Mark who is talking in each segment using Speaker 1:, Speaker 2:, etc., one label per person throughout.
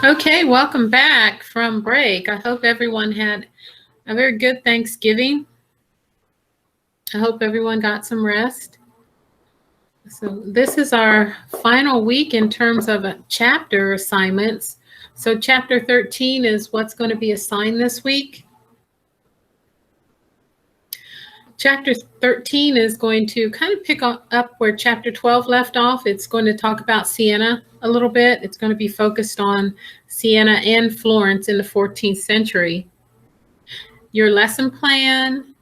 Speaker 1: Okay, welcome back from break. I hope everyone had a very good Thanksgiving. I hope everyone got some rest. So this is our final week in terms of chapter assignments. So chapter 13 is what's going to be assigned this week. Chapter 13 is going to kind of pick up where chapter 12 left off. It's going to talk about Siena a little bit. It's going to be focused on Siena and Florence in the 14th century. Your lesson plan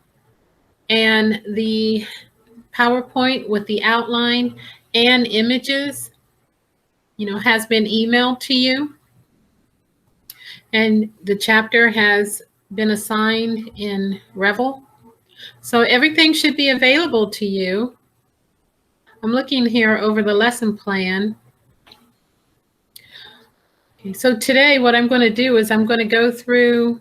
Speaker 1: and the PowerPoint with the outline and images, has been emailed to you. And the chapter has been assigned in Revel. So everything should be available to you. I'm looking here over the lesson plan. Okay, so today what I'm going to do is I'm going to go through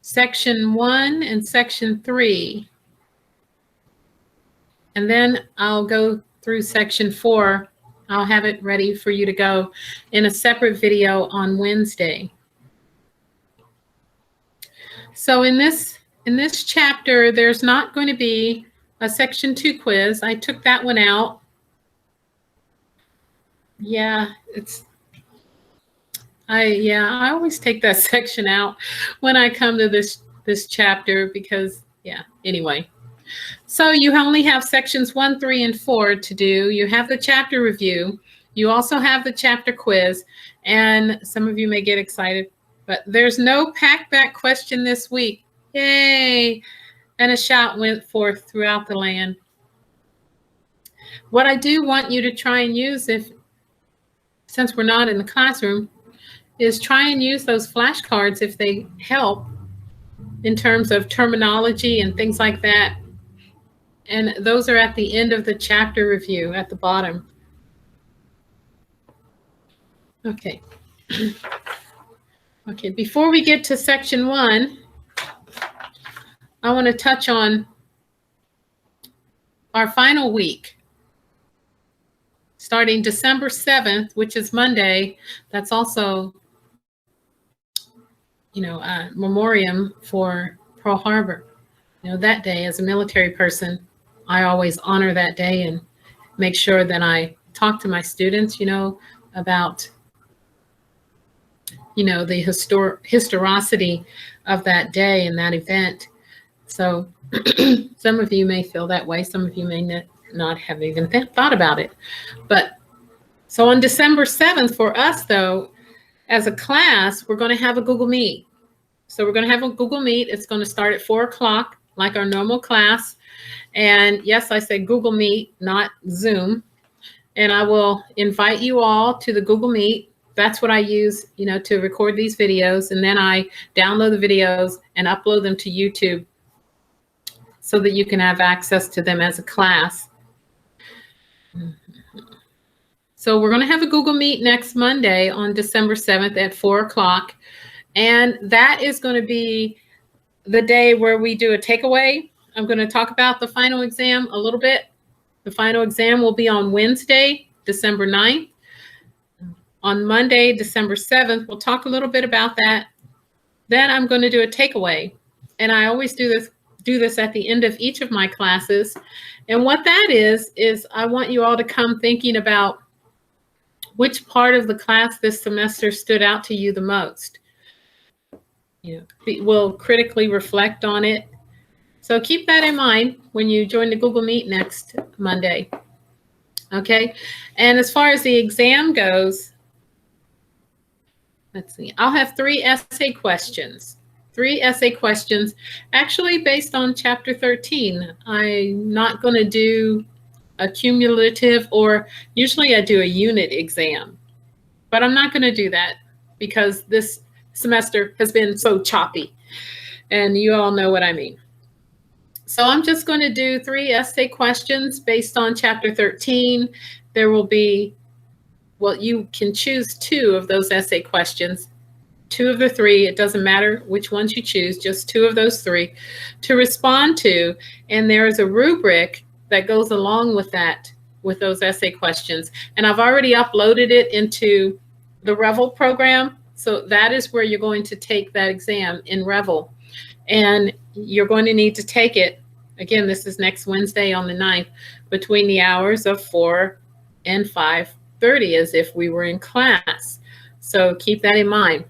Speaker 1: section 1 and section 3. And then I'll go through section 4. I'll have it ready for you to go in a separate video on Wednesday. So in this chapter, there's not going to be a section 2 quiz. I took that one out. Yeah, I always take that section out when I come to this chapter because, anyway. So you only have sections 1, 3, and 4 to do. You have the chapter review. You also have the chapter quiz, and some of you may get excited, but there's no pack back question this week. Yay! And a shout went forth throughout the land. What I do want you to try and use, since we're not in the classroom, is try and use those flashcards if they help in terms of terminology and things like that. And those are at the end of the chapter review at the bottom. Okay. Okay, before we get to section 1, I want to touch on our final week. Starting December 7th, which is Monday, that's also, a memoriam for Pearl Harbor. That day, as a military person, I always honor that day and make sure that I talk to my students, about, the historicity of that day and that event. So some of you may feel that way. Some of you may not have even thought about it. But so on December 7th for us, though, as a class, we're going to have a Google Meet. So we're going to have a Google Meet. It's going to start at 4 o'clock, like our normal class. And yes, I say Google Meet, not Zoom. And I will invite you all to the Google Meet. That's what I use, to record these videos. And then I download the videos and upload them to YouTube so that you can have access to them as a class. So we're going to have a Google Meet next Monday on December 7th at 4 o'clock. And that is going to be the day where we do a takeaway. I'm going to talk about the final exam a little bit. The final exam will be on Wednesday, December 9th. On Monday, December 7th, we'll talk a little bit about that. Then I'm going to do a takeaway. And I always do this at the end of each of my classes. And what that is I want you all to come thinking about which part of the class this semester stood out to you the most. We'll critically reflect on it. So keep that in mind when you join the Google Meet next Monday. Okay. And as far as the exam goes, let's see, I'll have 3 essay questions. 3 essay questions, actually based on chapter 13. I'm not going to do a cumulative, or usually I do a unit exam, but I'm not going to do that because this semester has been so choppy and you all know what I mean. So I'm just going to do 3 essay questions based on chapter 13. There will be, you can choose 2 of those essay questions, 2 of the 3. It doesn't matter which ones you choose, just 2 of those 3 to respond to. And there is a rubric that goes along with that, with those essay questions. And I've already uploaded it into the Revel program. So that is where you're going to take that exam, in Revel. And you're going to need to take it. Again, this is next Wednesday on the 9th, between the hours of 4 and 5:30, as if we were in class. So keep that in mind.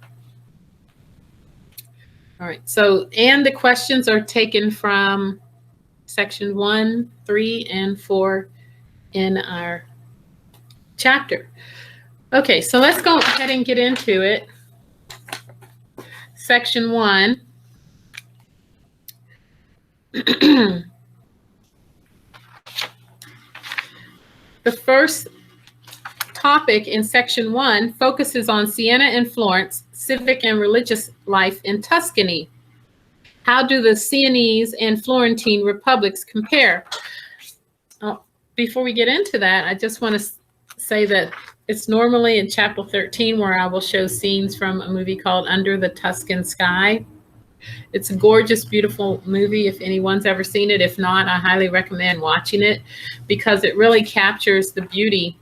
Speaker 1: All right. So, and the questions are taken from section 1, 3, and 4 in our chapter. Okay, so let's go ahead and get into it. Section 1. The first topic in section 1 focuses on Siena and Florence, civic and religious life in Tuscany. How do the Sienese and Florentine republics compare? Before we get into that, I just want to say that it's normally in chapter 13 where I will show scenes from a movie called Under the Tuscan Sky. It's a gorgeous, beautiful movie. If anyone's ever seen it, if not, I highly recommend watching it, because it really captures the beauty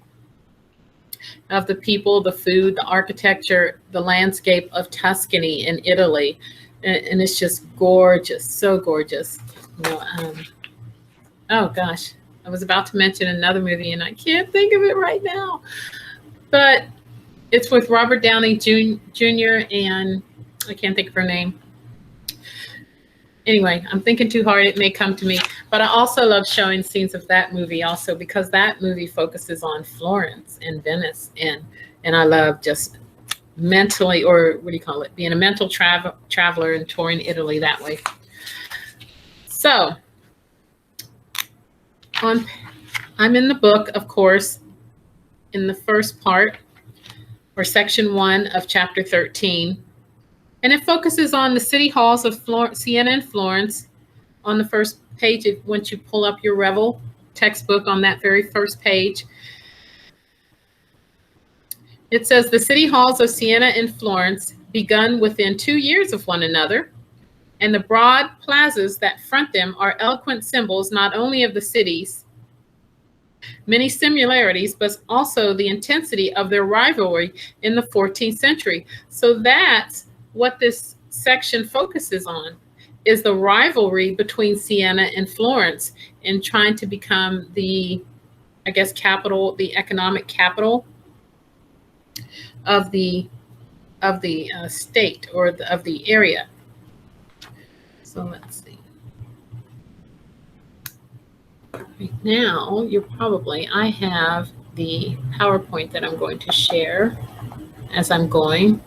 Speaker 1: of the people, the food, the architecture, the landscape of Tuscany in Italy. And it's just gorgeous, so gorgeous. You know, oh gosh, I was about to mention another movie and I can't think of it right now. But it's with Robert Downey Jr. and I can't think of her name. Anyway, I'm thinking too hard. It may come to me. But I also love showing scenes of that movie also, because that movie focuses on Florence and Venice. And I love just mentally, or what do you call it, being a mental traveler and touring Italy that way. So I'm in the book, of course, in the first part, or section 1 of chapter 13. And it focuses on the city halls of Siena and Florence. On the first page, once you pull up your Revel textbook, on that very first page, it says the city halls of Siena and Florence begun within 2 years of one another, and the broad plazas that front them are eloquent symbols not only of the cities' many similarities, but also the intensity of their rivalry in the 14th century. So that's what this section focuses on, is the rivalry between Siena and Florence in trying to become the, I guess, capital, the economic capital of the state, or of the area. So let's see. Right now, I have the PowerPoint that I'm going to share as I'm going.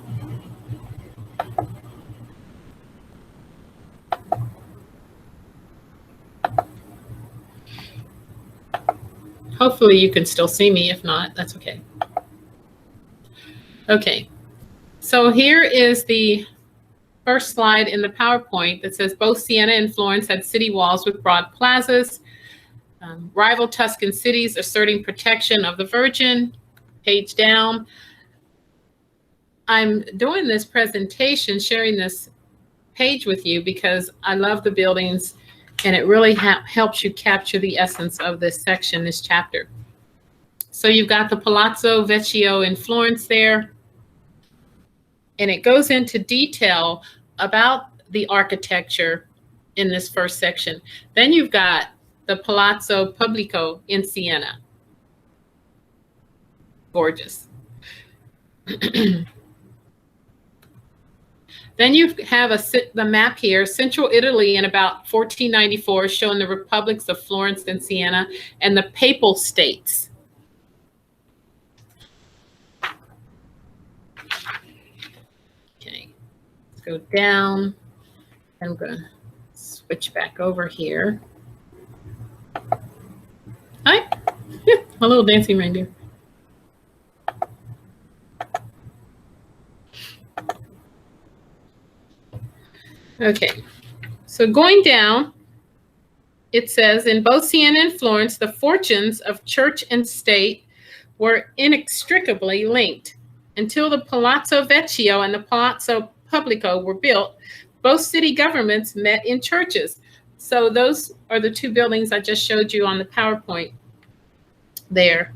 Speaker 1: Hopefully you can still see me. If not, that's okay. Okay, so here is the first slide in the PowerPoint that says both Siena and Florence had city walls with broad plazas. Rival Tuscan cities asserting protection of the Virgin. Page down. I'm doing this presentation, sharing this page with you, because I love the buildings, and it really helps you capture the essence of this section, this chapter. So you've got the Palazzo Vecchio in Florence there, and it goes into detail about the architecture in this first section. Then you've got the Palazzo Pubblico in Siena. Gorgeous. Then you have the map here, Central Italy in about 1494, showing the republics of Florence and Siena and the Papal States. Okay, let's go down. I'm going to switch back over here. Hi, my little dancing reindeer. Okay, so going down, it says, in both Siena and Florence, the fortunes of church and state were inextricably linked. Until the Palazzo Vecchio and the Palazzo Pubblico were built, both city governments met in churches. So those are the two buildings I just showed you on the PowerPoint there.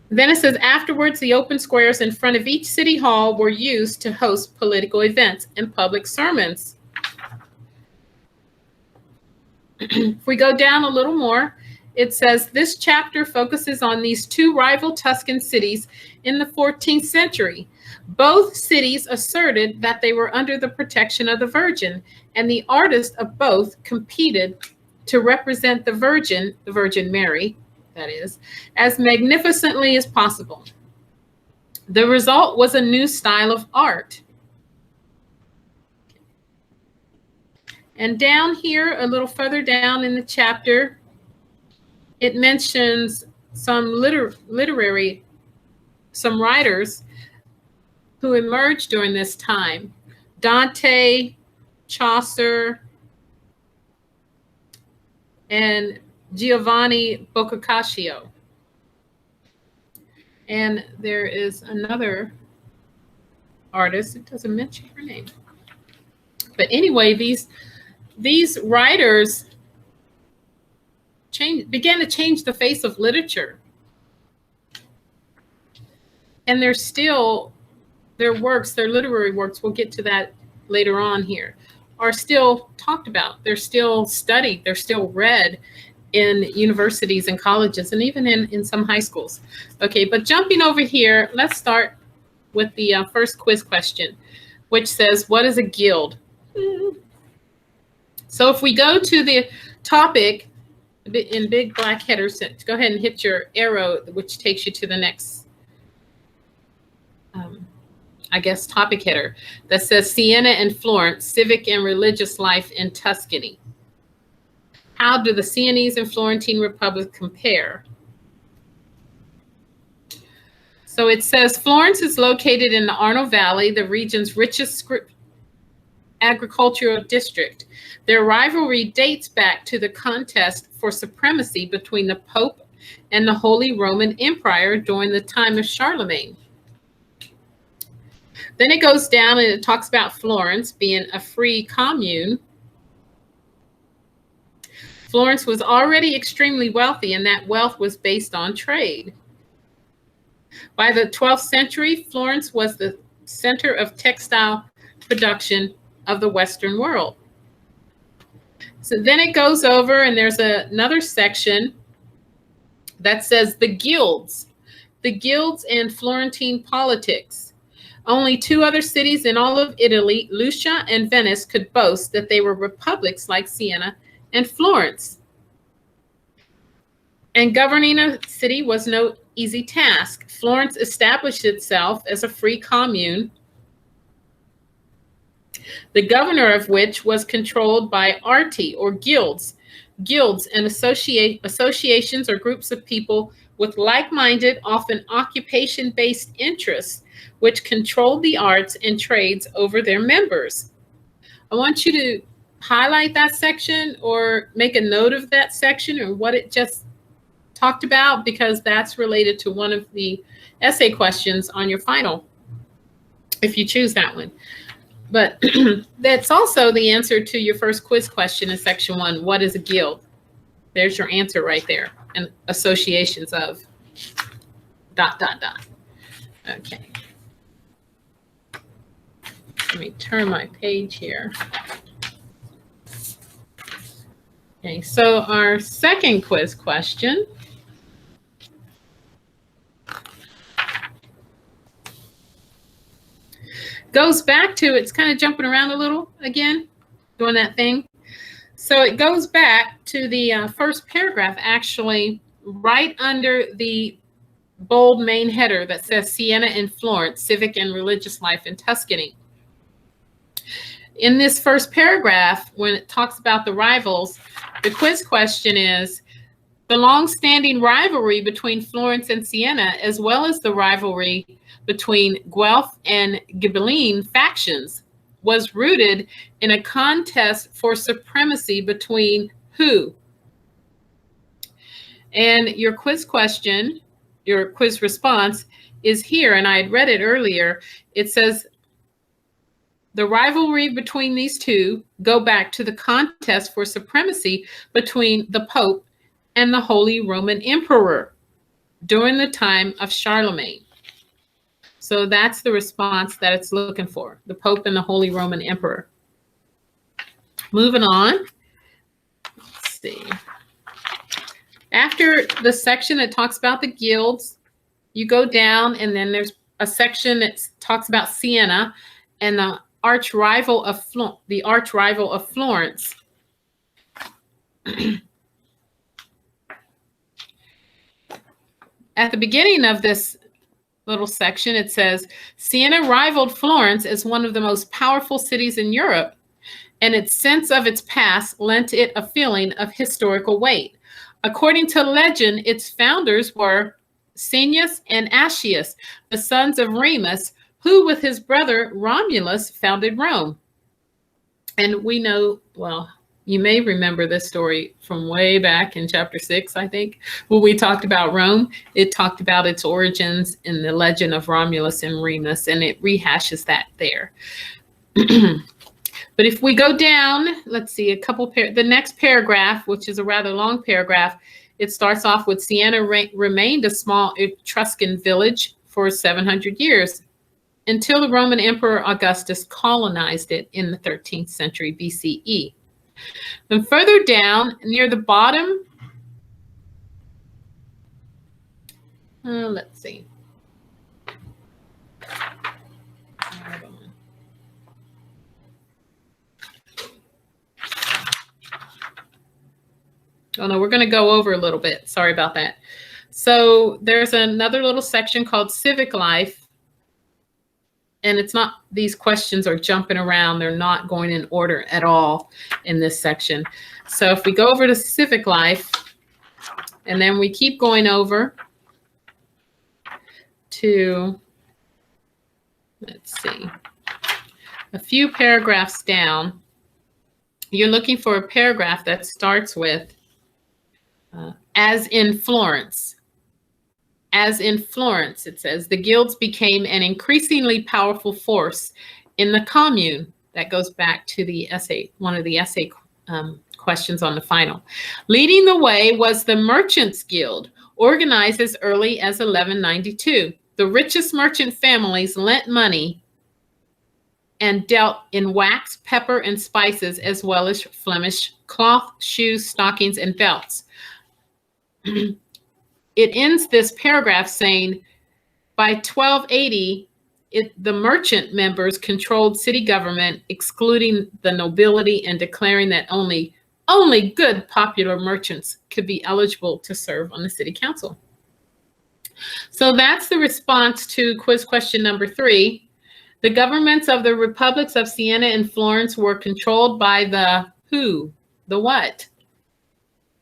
Speaker 1: Then it says, afterwards, the open squares in front of each city hall were used to host political events and public sermons. If we go down a little more, it says this chapter focuses on these two rival Tuscan cities in the 14th century. Both cities asserted that they were under the protection of the Virgin, and the artists of both competed to represent the Virgin Mary, that is, as magnificently as possible. The result was a new style of art. And down here, a little further down in the chapter, it mentions some some writers who emerged during this time. Dante, Chaucer, and Giovanni Boccaccio. And there is another artist, it doesn't mention her name. But anyway, these writers began to change the face of literature. And they're still, their literary works, we'll get to that later on here, are still talked about. They're still studied. They're still read in universities and colleges, and even in some high schools. Okay, but jumping over here, let's start with the first quiz question, which says, what is a guild? So if we go to the topic in big black headers, go ahead and hit your arrow, which takes you to the next, I guess, topic header that says Siena and Florence, civic and religious life in Tuscany. How do the Sienese and Florentine republics compare? So it says Florence is located in the Arno Valley, the region's richest agricultural district. Their rivalry dates back to the contest for supremacy between the Pope and the Holy Roman Empire during the time of Charlemagne. Then it goes down and it talks about Florence being a free commune. Florence was already extremely wealthy, and that wealth was based on trade. By the 12th century, Florence was the center of textile production of the Western world. So then it goes over, and there's another section that says the guilds and Florentine politics. Only two other cities in all of Italy, Lucia and Venice, could boast that they were republics like Siena and Florence. And governing a city was no easy task. Florence established itself as a free commune, the governor of which was controlled by arti, or guilds. Guilds and associations or groups of people with like-minded, often occupation-based interests, which controlled the arts and trades over their members. I want you to highlight that section or make a note of that section or what it just talked about, because that's related to one of the essay questions on your final, if you choose that one. But that's also the answer to your first quiz question in section 1. What is a guild? There's your answer right there. And associations of ... Okay. Let me turn my page here. Okay, so our second quiz question goes back to, it's kind of jumping around a little again, doing that thing. So it goes back to the first paragraph, actually, right under the bold main header that says Siena and Florence, civic and religious life in Tuscany. In this first paragraph, when it talks about the rivals, the quiz question is, the long-standing rivalry between Florence and Siena, as well as the rivalry between Guelph and Ghibelline factions, was rooted in a contest for supremacy between who? And your quiz question, your quiz response is here, and I had read it earlier. It says, the rivalry between these two go back to the contest for supremacy between the Pope and the Holy Roman Emperor during the time of Charlemagne. So that's the response that it's looking for, the Pope and the Holy Roman Emperor. Moving on. Let's see. After the section that talks about the guilds, you go down, and then there's a section that talks about Siena and the arch rival of Florence. At the beginning of this little section, it says, Siena rivaled Florence as one of the most powerful cities in Europe, and its sense of its past lent it a feeling of historical weight. According to legend, its founders were Caeneus and Accius, the sons of Remus, who with his brother Romulus founded Rome. And we know, well, you may remember this story from way back in chapter 6, I think, when we talked about Rome. It talked about its origins in the legend of Romulus and Remus, and it rehashes that there. But if we go down, let's see, the next paragraph, which is a rather long paragraph, it starts off with Siena remained a small Etruscan village for 700 years until the Roman Emperor Augustus colonized it in the 13th century BCE. Then further down, near the bottom, let's see. Oh no, we're going to go over a little bit. Sorry about that. So there's another little section called Civic Life. And it's not, these questions are jumping around. They're not going in order at all in this section. So if we go over to Civic Life, and then we keep going over to, let's see, a few paragraphs down, you're looking for a paragraph that starts with, as in Florence. As in Florence, it says, the guilds became an increasingly powerful force in the commune. That goes back to the essay, one of the essay questions on the final. Leading the way was the Merchants Guild, organized as early as 1192. The richest merchant families lent money and dealt in wax, pepper, and spices, as well as Flemish cloth, shoes, stockings, and belts. It ends this paragraph saying, by 1280, the merchant members controlled city government, excluding the nobility and declaring that only good popular merchants could be eligible to serve on the city council. So that's the response to quiz question number 3. The governments of the republics of Siena and Florence were controlled by the who, the what?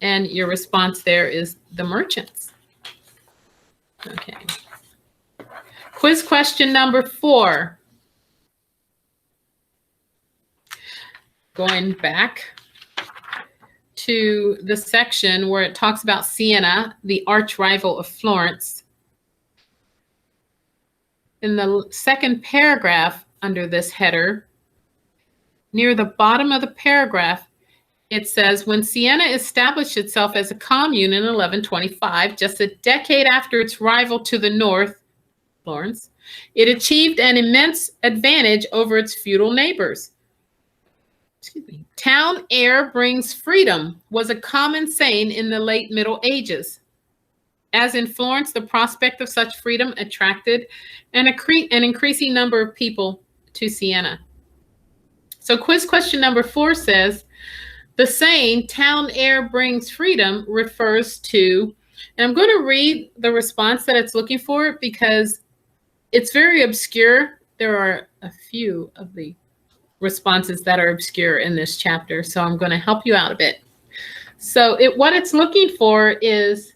Speaker 1: And your response there is the merchants. Okay. Quiz question number 4. Going back to the section where it talks about Siena, the arch rival of Florence. In the second paragraph under this header, near the bottom of the paragraph, it says, when Siena established itself as a commune in 1125, just a decade after its rival to the north, Florence, it achieved an immense advantage over its feudal neighbors. Excuse me. Town air brings freedom was a common saying in the late Middle Ages. As in Florence, the prospect of such freedom attracted an increasing number of people to Siena. So quiz question number 4 says, the saying, town air brings freedom, refers to, and I'm going to read the response that it's looking for because it's very obscure. There are a few of the responses that are obscure in this chapter, so I'm going to help you out a bit. So what it's looking for is,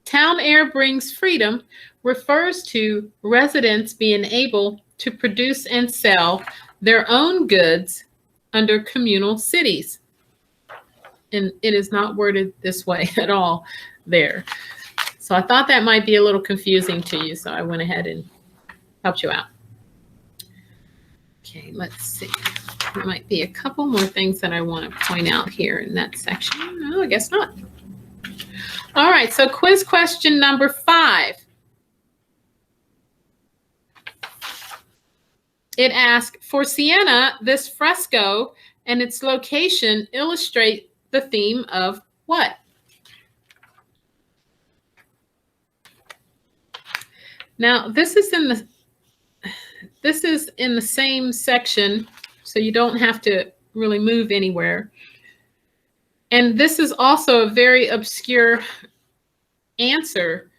Speaker 1: town air brings freedom refers to residents being able to produce and sell their own goods under communal cities. And it is not worded this way at all there. So I thought that might be a little confusing to you, so I went ahead and helped you out. Okay, let's see. There might be a couple more things that I want to point out here in that section. No, I guess not. All right, so quiz question number 5. It asks, for Siena, this fresco and its location illustrate the theme of what? Now, this is in the same section, so you don't have to really move anywhere. And this is also a very obscure answer.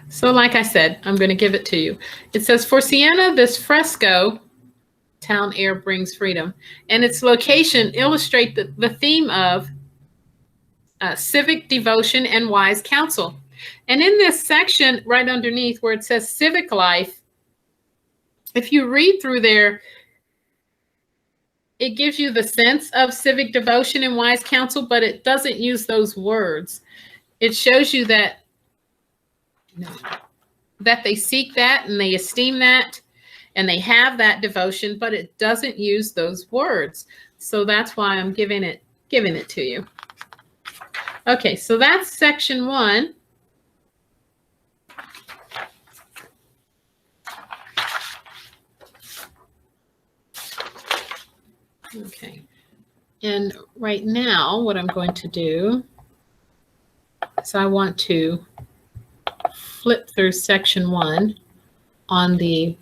Speaker 1: So like I said, I'm going to give it to you. It says, for Siena, this fresco, town air brings freedom, and its location illustrate the theme of civic devotion and wise counsel. And in this section right underneath where it says civic life, if you read through there, it gives you the sense of civic devotion and wise counsel, but it doesn't use those words. It shows you that they seek that and they esteem that and they have that devotion, but it doesn't use those words. So that's why I'm giving it to you. Okay, so that's section 1. Okay, and right now what I'm going to do is I want to flip through section 1 on the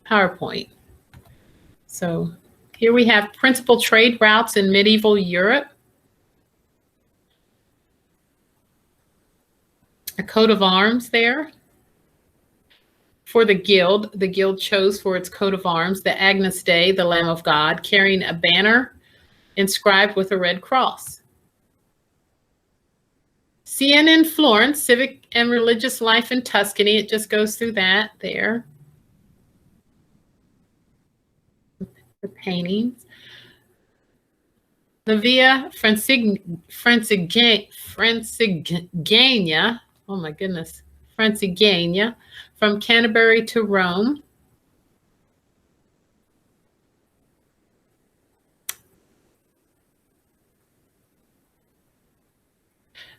Speaker 1: PowerPoint. So here we have principal trade routes in medieval Europe, a coat of arms there for the guild. The guild chose for its coat of arms the Agnus Dei, the Lamb of God, carrying a banner inscribed with a red cross. Siena and Florence, civic and religious life in Tuscany. It just goes through that there. The paintings. The Via Francigena, oh my goodness, Francigena, from Canterbury to Rome.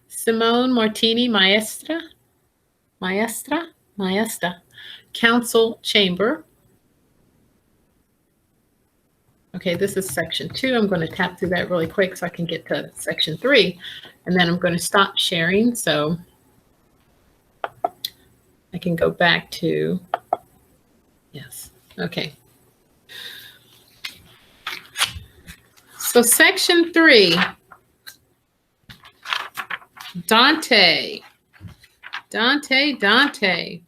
Speaker 1: Simone Martini Maestra, Council Chamber. Okay, this is section 2. I'm going to tap through that really quick so I can get to section 3. And then I'm going to stop sharing so I can go back to, yes, okay. So section 3, Dante. You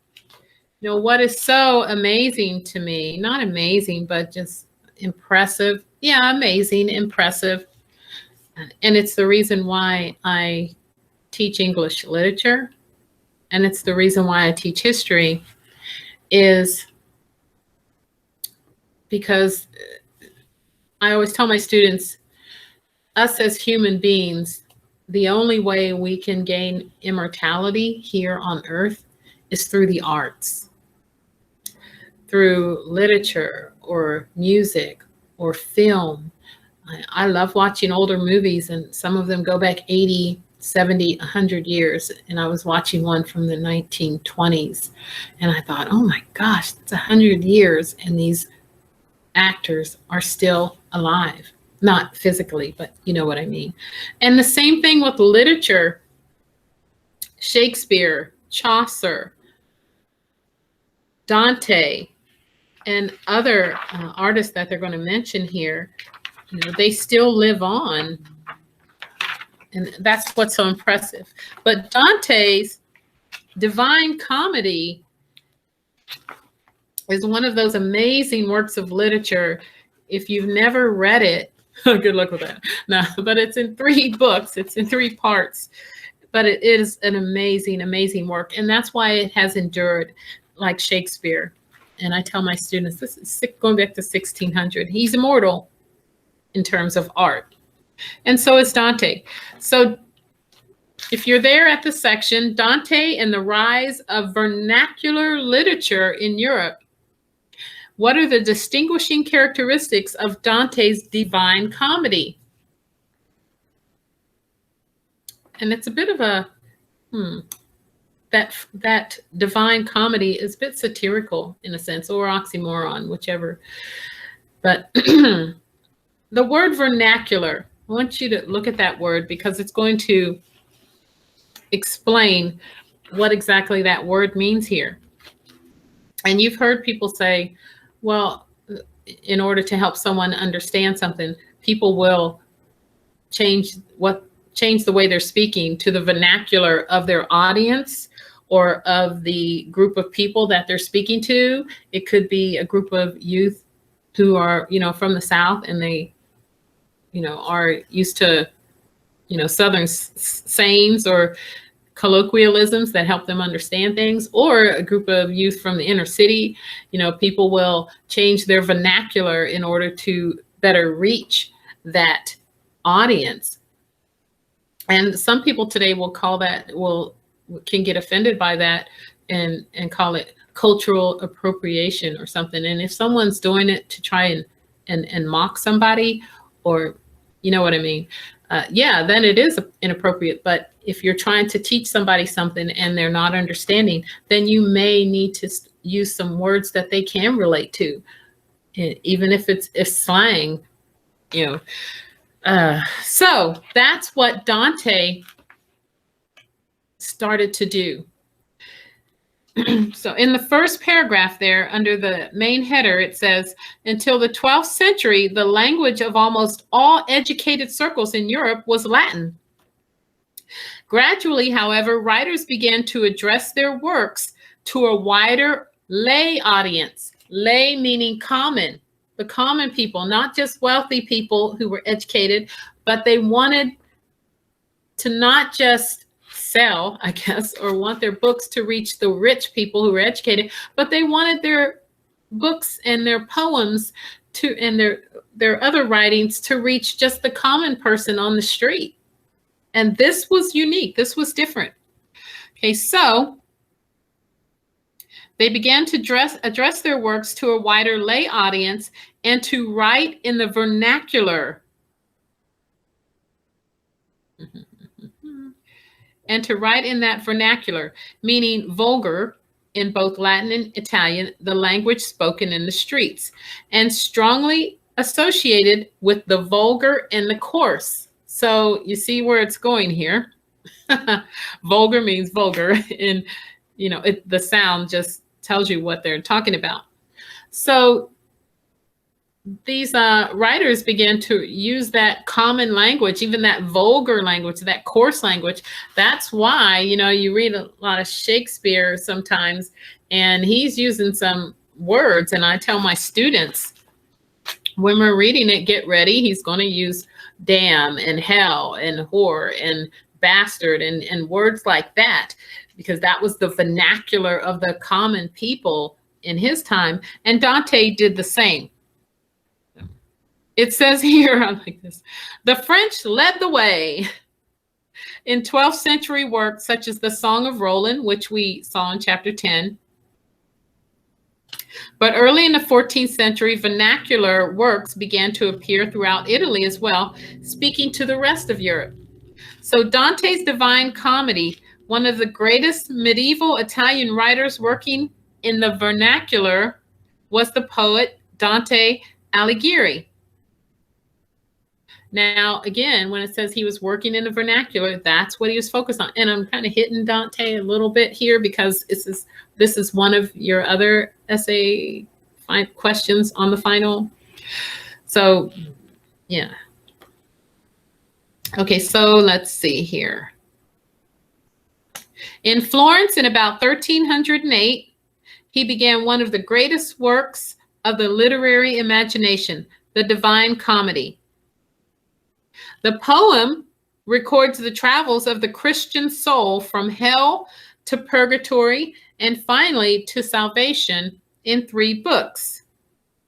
Speaker 1: know, what is so amazing to me, not amazing, but just impressive. Yeah, amazing, impressive. And it's the reason why I teach English literature. And it's the reason why I teach history, is because I always tell my students, us as human beings, the only way we can gain immortality here on earth is through the arts, through literature or music or film. I love watching older movies, and some of them go back 80, 70, 100 years. And I was watching one from the 1920s, and I thought, oh my gosh, that's 100 years, and these actors are still alive. Not physically, but you know what I mean. And the same thing with literature. Shakespeare, Chaucer, Dante, and other artists that they're going to mention here, you know, they still live on. And that's what's so impressive. But Dante's Divine Comedy is one of those amazing works of literature. If you've never read it, good luck with that. No, but it's in 3 books. It's in 3 parts. But it is an amazing, amazing work. And that's why it has endured, like Shakespeare. And I tell my students, this is going back to 1600. He's immortal in terms of art. And so is Dante. So if you're there at the section, Dante and the Rise of Vernacular Literature in Europe, what are the distinguishing characteristics of Dante's Divine Comedy? And it's a bit of a, that divine comedy is a bit satirical in a sense, or oxymoron, whichever. But the word vernacular, I want you to look at that word because it's going to explain what exactly that word means here. And you've heard people say, well, in order to help someone understand something, people will change the way they're speaking to the vernacular of their audience or of the group of people that they're speaking to. It could be a group of youth who are, from the South, and they, are used to, Southern sayings or colloquialisms that help them understand things, or a group of youth from the inner city. People will change their vernacular in order to better reach that audience. And some people today will call that, can get offended by that and call it cultural appropriation or something. And if someone's doing it to try and mock somebody, or you know what I mean, then it is inappropriate. But if you're trying to teach somebody something and they're not understanding, then you may need to use some words that they can relate to, even if it's slang, So that's what Dante started to do. So in the first paragraph there, under the main header, it says, until the 12th century, the language of almost all educated circles in Europe was Latin. Gradually, however, writers began to address their works to a wider lay audience. Lay meaning common, the common people, not just wealthy people who were educated, but they wanted to not just sell, I guess, or want their books to reach the rich people who were educated, but they wanted their books and their poems and their other writings to reach just the common person on the street. And this was unique. This was different. Okay, so they began to address their works to a wider lay audience and to write in the vernacular. And to write in that vernacular, meaning vulgar in both Latin and Italian, the language spoken in the streets, and strongly associated with the vulgar and the coarse. So you see where it's going here. Vulgar means vulgar, and the sound just tells you what they're talking about. So these writers began to use that common language, even that vulgar language, that coarse language. That's why, you read a lot of Shakespeare sometimes, and he's using some words. And I tell my students, when we're reading it, get ready. He's going to use damn and hell and whore and bastard and words like that, because that was the vernacular of the common people in his time. And Dante did the same. It says here, I like this, the French led the way in 12th century works such as the Song of Roland, which we saw in chapter 10. But early in the 14th century, vernacular works began to appear throughout Italy as well, speaking to the rest of Europe. So Dante's Divine Comedy, one of the greatest medieval Italian writers working in the vernacular, was the poet Dante Alighieri. Now, again, when it says he was working in the vernacular, that's what he was focused on. And I'm kind of hitting Dante a little bit here because this is one of your other essay questions on the final. So, yeah. Okay, so let's see here. In Florence in about 1308, he began one of the greatest works of the literary imagination, the Divine Comedy. The poem records the travels of the Christian soul from hell to purgatory and finally to salvation in 3 books: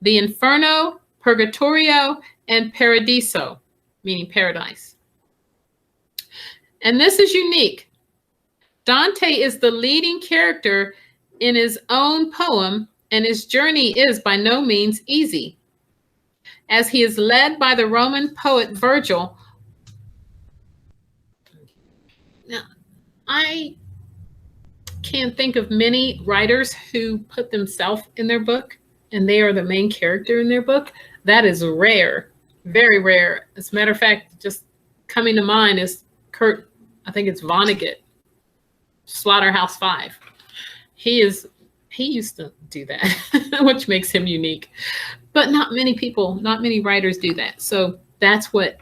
Speaker 1: the Inferno, Purgatorio, and Paradiso, meaning paradise. And this is unique. Dante is the leading character in his own poem, and his journey is by no means easy, as he is led by the Roman poet Virgil Now, I can't think of many writers who put themselves in their book and they are the main character in their book. That is rare, very rare. As a matter of fact, just coming to mind is Kurt, I think it's Vonnegut, Slaughterhouse Five. He used to do that, which makes him unique. But not many people, not many writers do that. So that's what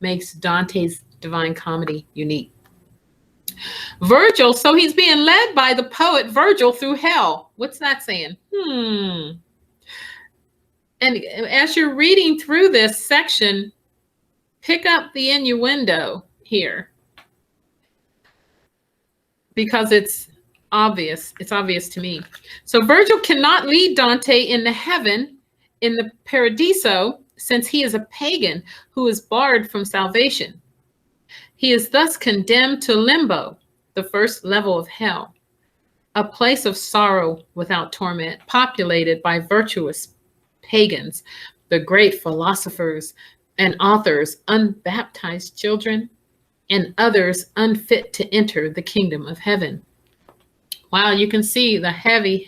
Speaker 1: makes Dante's Divine Comedy unique. Virgil, so he's being led by the poet Virgil through hell. What's that saying? And as you're reading through this section, pick up the innuendo here because it's obvious. It's obvious to me. So Virgil cannot lead Dante into heaven in the Paradiso since he is a pagan who is barred from salvation. He is thus condemned to limbo, the first level of hell, a place of sorrow without torment, populated by virtuous pagans, the great philosophers and authors, unbaptized children, and others unfit to enter the kingdom of heaven. Wow, you can see the heavy,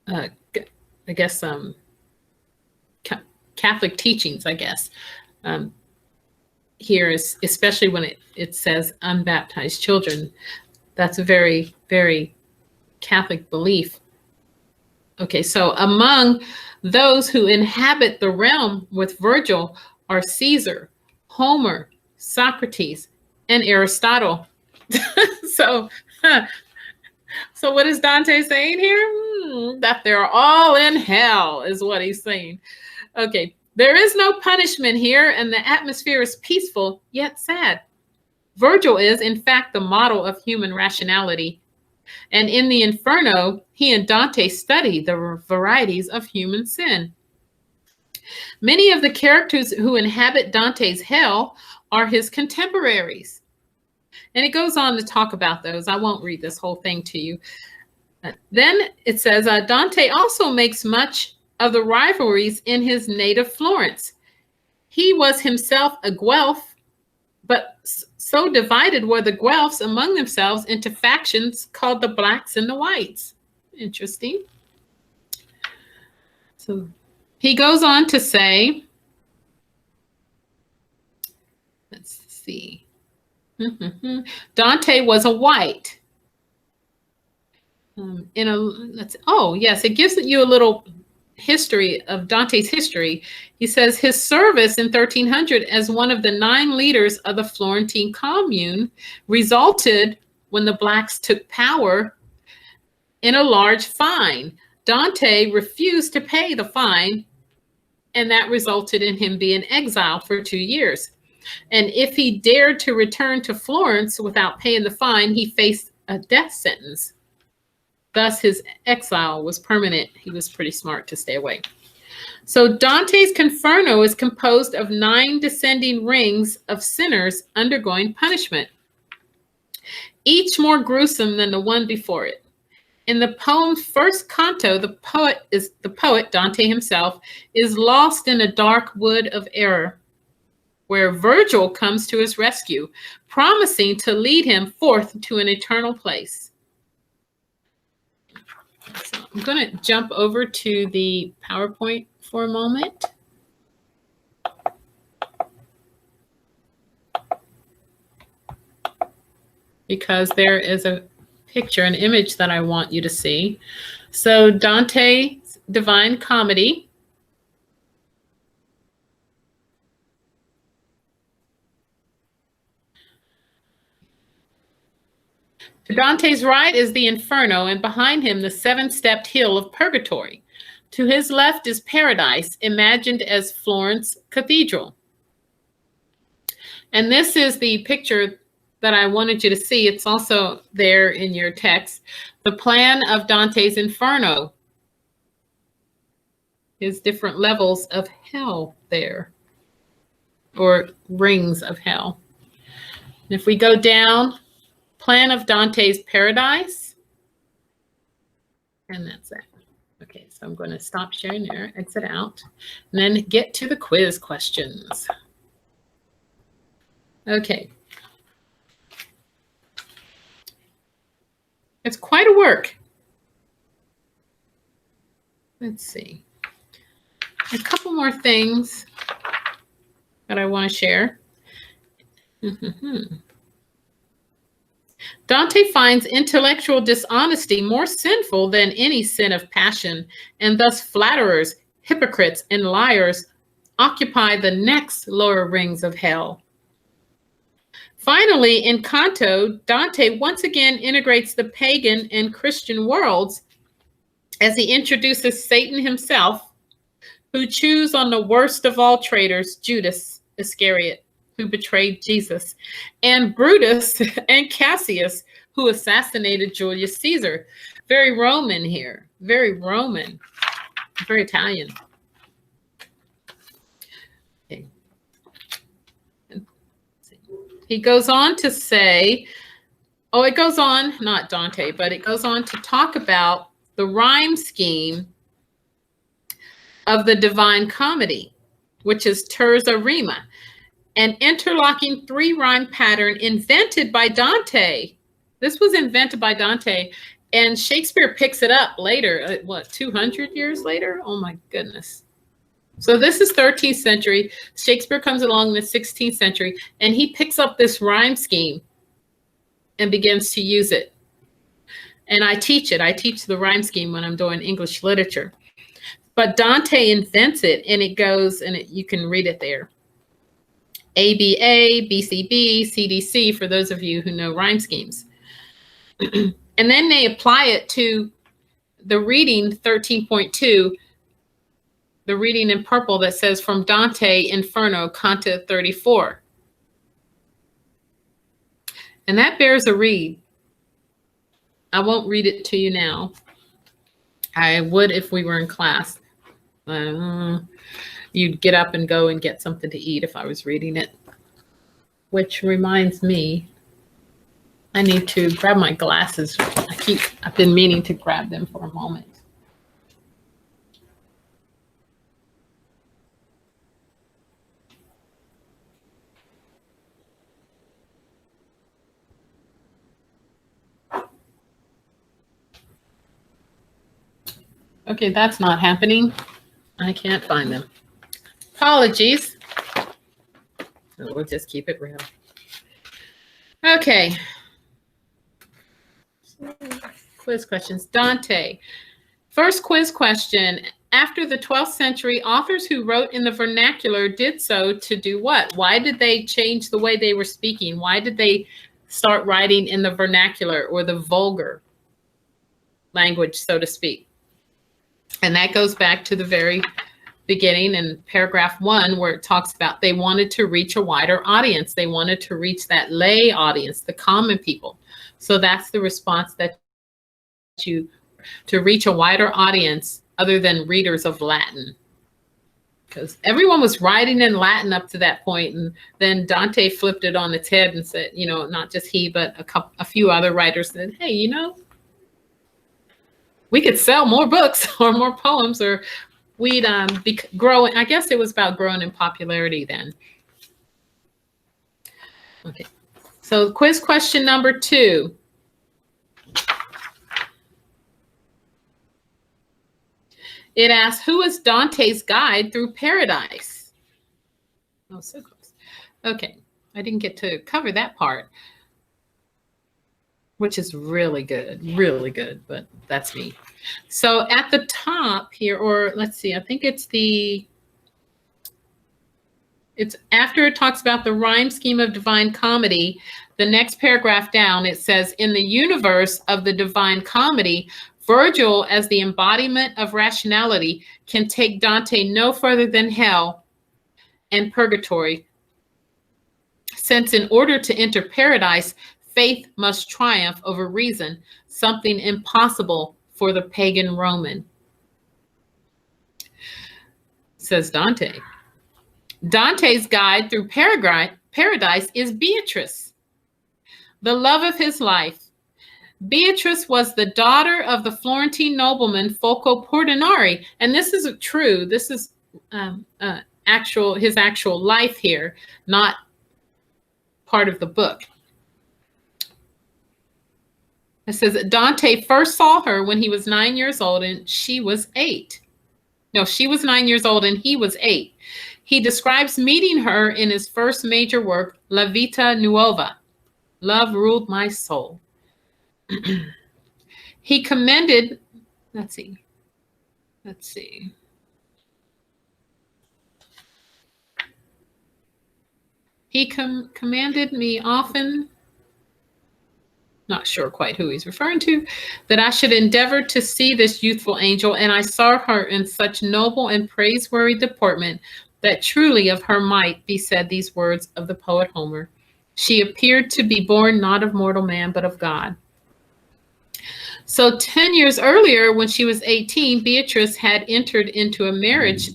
Speaker 1: I guess, Catholic teachings, I guess, here is, especially when it says unbaptized children. That's a very, very Catholic belief. Okay, so among those who inhabit the realm with Virgil are Caesar, Homer, Socrates, and Aristotle. So what is Dante saying here? That they're all in hell is what he's saying. Okay, there is no punishment here, and the atmosphere is peaceful yet sad. Virgil is, in fact, the model of human rationality. And in the Inferno, he and Dante study the varieties of human sin. Many of the characters who inhabit Dante's hell are his contemporaries. And it goes on to talk about those. I won't read this whole thing to you. Then it says, Dante also makes much of the rivalries in his native Florence. He was himself a Guelph, but so divided were the Guelphs among themselves into factions called the Blacks and the Whites. Interesting. So he goes on to say, let's see. Dante was a white. Yes, it gives you a little history of Dante's history. He says his service in 1300 as one of the 9 leaders of the Florentine Commune resulted, when the Blacks took power, in a large fine. Dante refused to pay the fine, and that resulted in him being exiled for 2 years. And if he dared to return to Florence without paying the fine, he faced a death sentence. Thus, his exile was permanent. He was pretty smart to stay away. So Dante's Inferno is composed of 9 descending rings of sinners undergoing punishment, each more gruesome than the one before it. In the poem's first canto, the poet, Dante himself, is lost in a dark wood of error, where Virgil comes to his rescue, promising to lead him forth to an eternal place. So I'm going to jump over to the PowerPoint for a moment. Because there is a picture, an image that I want you to see. So Dante's Divine Comedy. To Dante's right is the Inferno, and behind him the 7-stepped hill of Purgatory. To his left is Paradise, imagined as Florence Cathedral. And this is the picture that I wanted you to see. It's also there in your text. The plan of Dante's Inferno. His different levels of hell there, or rings of hell. And if we go down, plan of Dante's Paradise. And that's it. Okay, so I'm going to stop sharing there, exit out, and then get to the quiz questions. Okay. It's quite a work. Let's see. A couple more things that I want to share. Dante finds intellectual dishonesty more sinful than any sin of passion, and thus flatterers, hypocrites, and liars occupy the next lower rings of hell. Finally, in Canto, Dante once again integrates the pagan and Christian worlds as he introduces Satan himself, who chews on the worst of all traitors, Judas Iscariot, who betrayed Jesus, and Brutus and Cassius, who assassinated Julius Caesar. Very Roman here, very Roman, very Italian. Okay. He goes on to say, it goes on, not Dante, but it goes on to talk about the rhyme scheme of the Divine Comedy, which is terza rima, an interlocking three-rhyme pattern invented by Dante. This was invented by Dante, and Shakespeare picks it up later, 200 years later? Oh my goodness. So this is 13th century. Shakespeare comes along in the 16th century, and he picks up this rhyme scheme and begins to use it. And I teach it. I teach the rhyme scheme when I'm doing English literature. But Dante invents it, and it goes, and you can read it there. ABA, BCB, CDC, for those of you who know rhyme schemes. And then they apply it to the reading 13.2, the reading in purple that says from Dante Inferno, Canto 34. And that bears a read. I won't read it to you now. I would if we were in class. You'd get up and go and get something to eat if I was reading it. Which reminds me, I need to grab my glasses. I've been meaning to grab them for a moment. Okay, that's not happening. I can't find them. Apologies. We'll just keep it real. Okay. Quiz questions. Dante. First quiz question. After the 12th century, authors who wrote in the vernacular did so to do what? Why did they change the way they were speaking? Why did they start writing in the vernacular or the vulgar language, so to speak? And that goes back to the very beginning in paragraph 1, where it talks about they wanted to reach a wider audience. They wanted to reach that lay audience, the common people. So that's the response that to reach a wider audience other than readers of Latin. Because everyone was writing in Latin up to that point, and then Dante flipped it on its head and said, not just he, but a few other writers said, hey, we could sell more books or more poems, or we'd be growing. I guess it was about growing in popularity then. Okay, so quiz question number 2. It asks, who is Dante's guide through paradise? Oh, so close. Okay, I didn't get to cover that part, which is really good, but that's me. So at the top here, or let's see, I think it's after it talks about the rhyme scheme of Divine Comedy, the next paragraph down, it says, in the universe of the Divine Comedy, Virgil, as the embodiment of rationality, can take Dante no further than hell and purgatory, since in order to enter paradise, faith must triumph over reason, something impossible for the pagan Roman. Says Dante. Dante's guide through paradise is Beatrice, the love of his life. Beatrice was the daughter of the Florentine nobleman Folco Portinari, and this is true. This is his actual life here, not part of the book. It says that Dante first saw her when he was 9 years old and she was 8. No, she was 9 years old and he was 8. He describes meeting her in his first major work, La Vita Nuova, Love Ruled My Soul. He commended, let's see. He commanded me often, not sure quite who he's referring to, that I should endeavor to see this youthful angel, and I saw her in such noble and praiseworthy deportment that truly of her might be said these words of the poet Homer. She appeared to be born not of mortal man, but of God. So 10 years earlier, when she was 18, Beatrice had entered into a marriage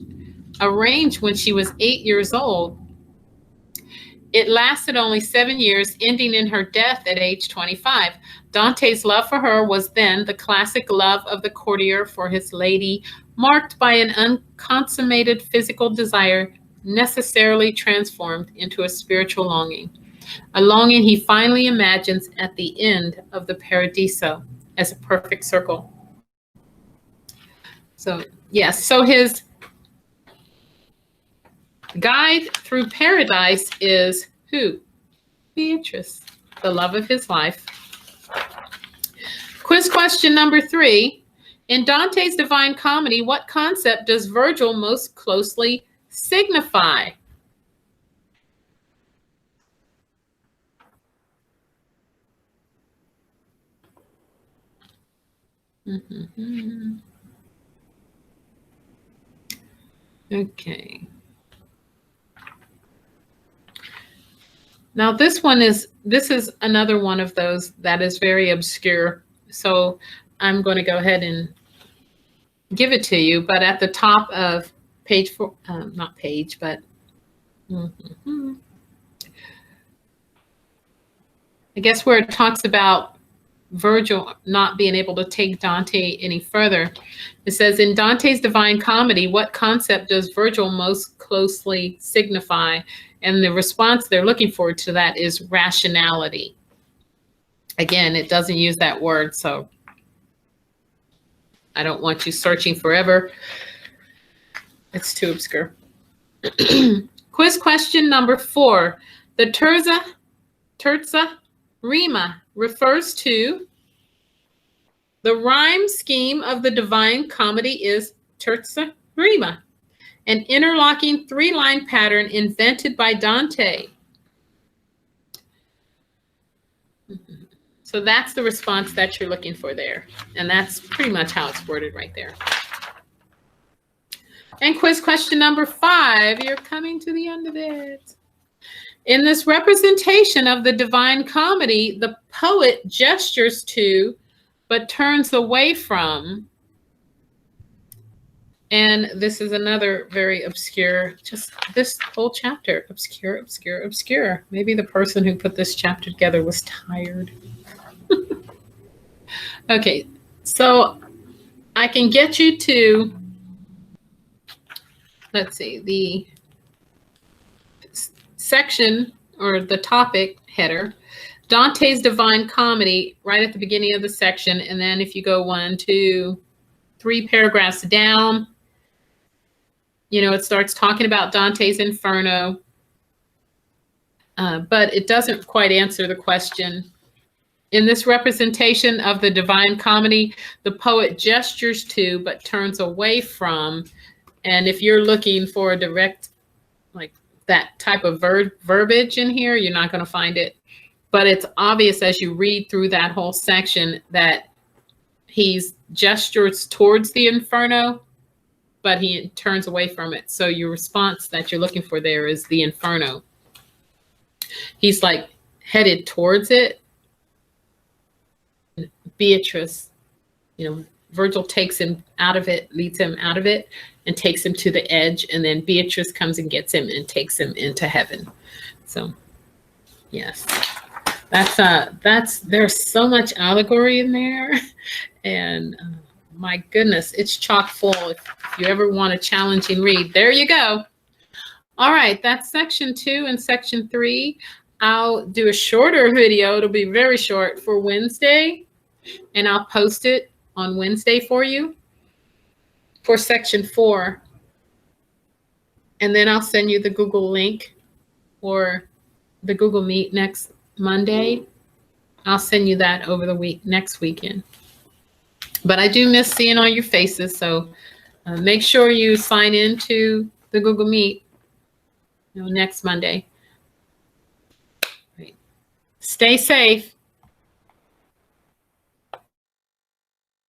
Speaker 1: arranged when she was 8 years old. It lasted only 7 years, ending in her death at age 25. Dante's love for her was then the classic love of the courtier for his lady, marked by an unconsummated physical desire necessarily transformed into a spiritual longing, a longing he finally imagines at the end of the Paradiso as a perfect circle. So, yes, so his guide through paradise is who? Beatrice, the love of his life. Quiz question number 3. In Dante's Divine Comedy, what concept does Virgil most closely signify? Okay. Now this is another one of those that is very obscure. So I'm going to go ahead and give it to you, but at the top of page 4, not page, but I guess where it talks about Virgil not being able to take Dante any further. It says, in Dante's Divine Comedy, what concept does Virgil most closely signify? And the response they're looking for to that is rationality. Again, it doesn't use that word, so I don't want you searching forever. It's too obscure. Quiz question number 4. The terza rima refers to the rhyme scheme of the Divine Comedy is terza rima, an interlocking 3-line pattern invented by Dante. So that's the response that you're looking for there. And that's pretty much how it's worded right there. And quiz question number 5, you're coming to the end of it. In this representation of the Divine Comedy, the poet gestures to, but turns away from. And this is another very obscure, just this whole chapter, obscure, obscure, obscure. Maybe the person who put this chapter together was tired. Okay, so I can get you to, let's see, the section or the topic header, Dante's Divine Comedy, right at the beginning of the section. And then if you go 1, 2, 3 paragraphs down, you know, it starts talking about Dante's Inferno, but it doesn't quite answer the question. In this representation of the Divine Comedy, the poet gestures to, but turns away from. And if you're looking for a direct, like that type of verbiage in here, you're not going to find it. But it's obvious as you read through that whole section that he's gestures towards the Inferno, but he turns away from it. So your response that you're looking for there is the Inferno. He's like headed towards it. Beatrice, you know, Virgil takes him out of it, leads him out of it, and takes him to the edge, and then Beatrice comes and gets him and takes him into heaven. So, yes, there's so much allegory in there, and my goodness, it's chock full. If you ever want a challenging read, there you go. All right, that's section 2 and section 3. I'll do a shorter video. It'll be very short for Wednesday, and I'll post it on Wednesday for you for section 4. And then I'll send you the Google link or the Google Meet next Monday. I'll send you that over the next weekend. But I do miss seeing all your faces, so make sure you sign into the Google Meet next Monday. Stay safe.